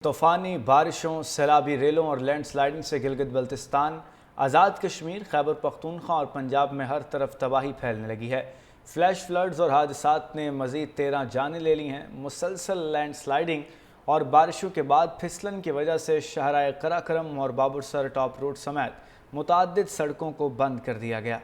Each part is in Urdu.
طوفانی بارشوں، سیلابی ریلوں اور لینڈ سلائڈنگ سے گلگت بلتستان، آزاد کشمیر، خیبر پختونخوا اور پنجاب میں ہر طرف تباہی پھیلنے لگی ہے۔ فلیش فلڈز اور حادثات نے مزید 13 جانیں لے لی ہیں۔ مسلسل لینڈ سلائڈنگ اور بارشوں کے بعد پھسلن کی وجہ سے شاہراہ قراقرم اور بابر سر ٹاپ روڈ سمیت متعدد سڑکوں کو بند کر دیا گیا،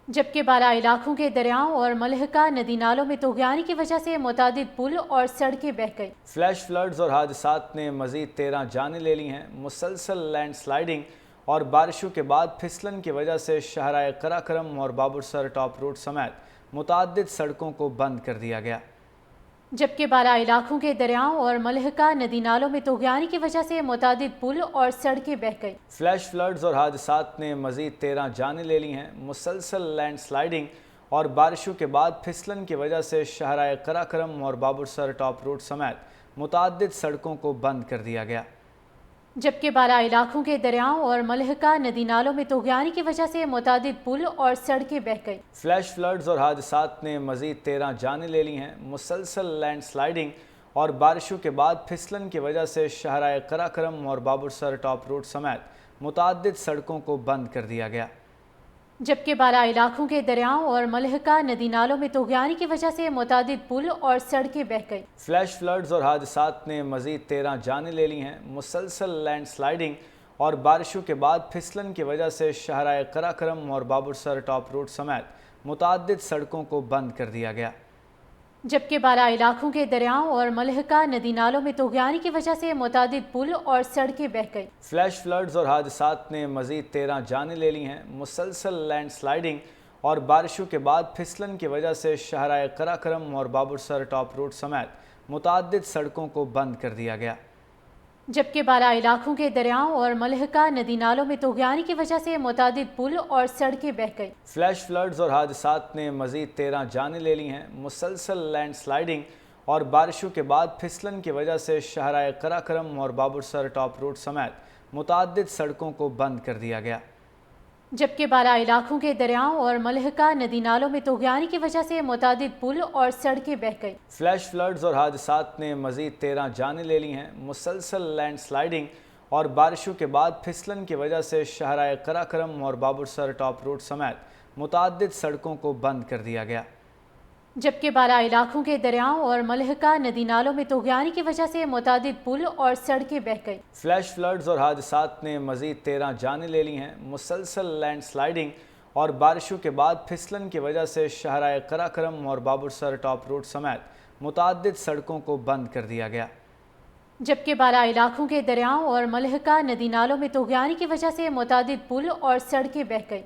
جبکہ بالا علاقوں کے دریاؤں اور ملحقہ ندی نالوں میں طغیانی کی وجہ سے متعدد پل اور سڑکیں بہہ گئیں۔ فلیش فلڈز اور حادثات نے مزید 13 جانیں لے لی ہیں۔ مسلسل لینڈ سلائڈنگ اور بارشوں کے بعد پھسلن کی وجہ سے شاہراہ قراقرم اور بابر سر ٹاپ روڈ سمیت متعدد سڑکوں کو بند کر دیا گیا، جبکہ بالا علاقوں کے دریاؤں اور ملحقہ ندی نالوں میں طغیانی کی وجہ سے متعدد پل اور سڑکیں بہہ گئیں۔ فلیش فلڈز اور حادثات نے مزید 13 جانیں لے لی ہیں۔ مسلسل لینڈ سلائڈنگ اور بارشوں کے بعد پھسلن کی وجہ سے شاہراہ قراقرم اور بابر سر ٹاپ روڈ سمیت متعدد سڑکوں کو بند کر دیا گیا، جبکہ بالا علاقوں کے دریاؤں اور ملحقہ ندی نالوں میں طغیانی کی وجہ سے متعدد پل اور سڑکیں بہہ گئیں۔ فلیش فلڈز اور حادثات نے مزید 13 جانیں لے لی ہیں۔ مسلسل لینڈ سلائڈنگ اور بارشوں کے بعد پھسلن کی وجہ سے شاہراہ قراقرم اور بابر سر ٹاپ روڈ سمیت متعدد سڑکوں کو بند کر دیا گیا، جبکہ بالا علاقوں کے دریاؤں اور ملحقہ ندی نالوں میں طغیانی کی وجہ سے متعدد پل اور سڑکیں بہہ گئیں۔ فلیش فلڈز اور حادثات نے مزید 13 جانیں لے لی ہیں۔ مسلسل لینڈ سلائڈنگ اور بارشوں کے بعد پھسلن کی وجہ سے شاہراہ قراقرم اور بابر سر ٹاپ روڈ سمیت متعدد سڑکوں کو بند کر دیا گیا، جبکہ بالا علاقوں کے دریاؤں اور ملحقہ ندی نالوں میں طغیانی کی وجہ سے متعدد پل اور سڑکیں بہہ گئیں۔ فلیش فلڈز اور حادثات نے مزید 13 جانیں لے لی ہیں۔ مسلسل لینڈ سلائڈنگ اور بارشوں کے بعد پھسلن کی وجہ سے شاہراہ قراقرم اور بابر سر ٹاپ روڈ سمیت متعدد سڑکوں کو بند کر دیا گیا، جبکہ بالا علاقوں کے دریاؤں اور ملحقہ ندی نالوں میں طغیانی کی وجہ سے متعدد پل اور سڑکیں بہہ گئیں۔ فلیش فلڈز اور حادثات نے مزید 13 جانیں لے لی ہیں۔ مسلسل لینڈ سلائڈنگ اور بارشوں کے بعد پھسلن کی وجہ سے شاہراہ قراقرم اور بابر سر ٹاپ روڈ سمیت متعدد سڑکوں کو بند کر دیا گیا، جبکہ بالا علاقوں کے دریاؤں اور ملحقہ ندی نالوں میں طغیانی کی وجہ سے متعدد پل اور سڑکیں بہہ گئیں۔ فلیش فلڈز اور حادثات نے مزید 13 جانیں لے لی ہیں۔ مسلسل لینڈ سلائڈنگ اور بارشوں کے بعد پھسلن کی وجہ سے شاہراہ قراقرم اور بابر سر ٹاپ روڈ سمیت متعدد سڑکوں کو بند کر دیا گیا، جبکہ بالا علاقوں کے دریاؤں اور ملحقہ ندی نالوں میں طغیانی کی وجہ سے متعدد پل اور سڑکیں بہہ گئیں۔ فلیش فلڈز اور حادثات نے مزید 13 جانیں لے لی ہیں۔ مسلسل لینڈ سلائڈنگ اور بارشوں کے بعد پھسلن کی وجہ سے شاہراہ قراقرم اور بابر سر ٹاپ روڈ سمیت متعدد سڑکوں کو بند کر دیا گیا، جبکہ بالا علاقوں کے دریاؤں اور ملحقہ ندی نالوں میں طغیانی کی وجہ سے متعدد پل اور سڑکیں بہہ گئیں۔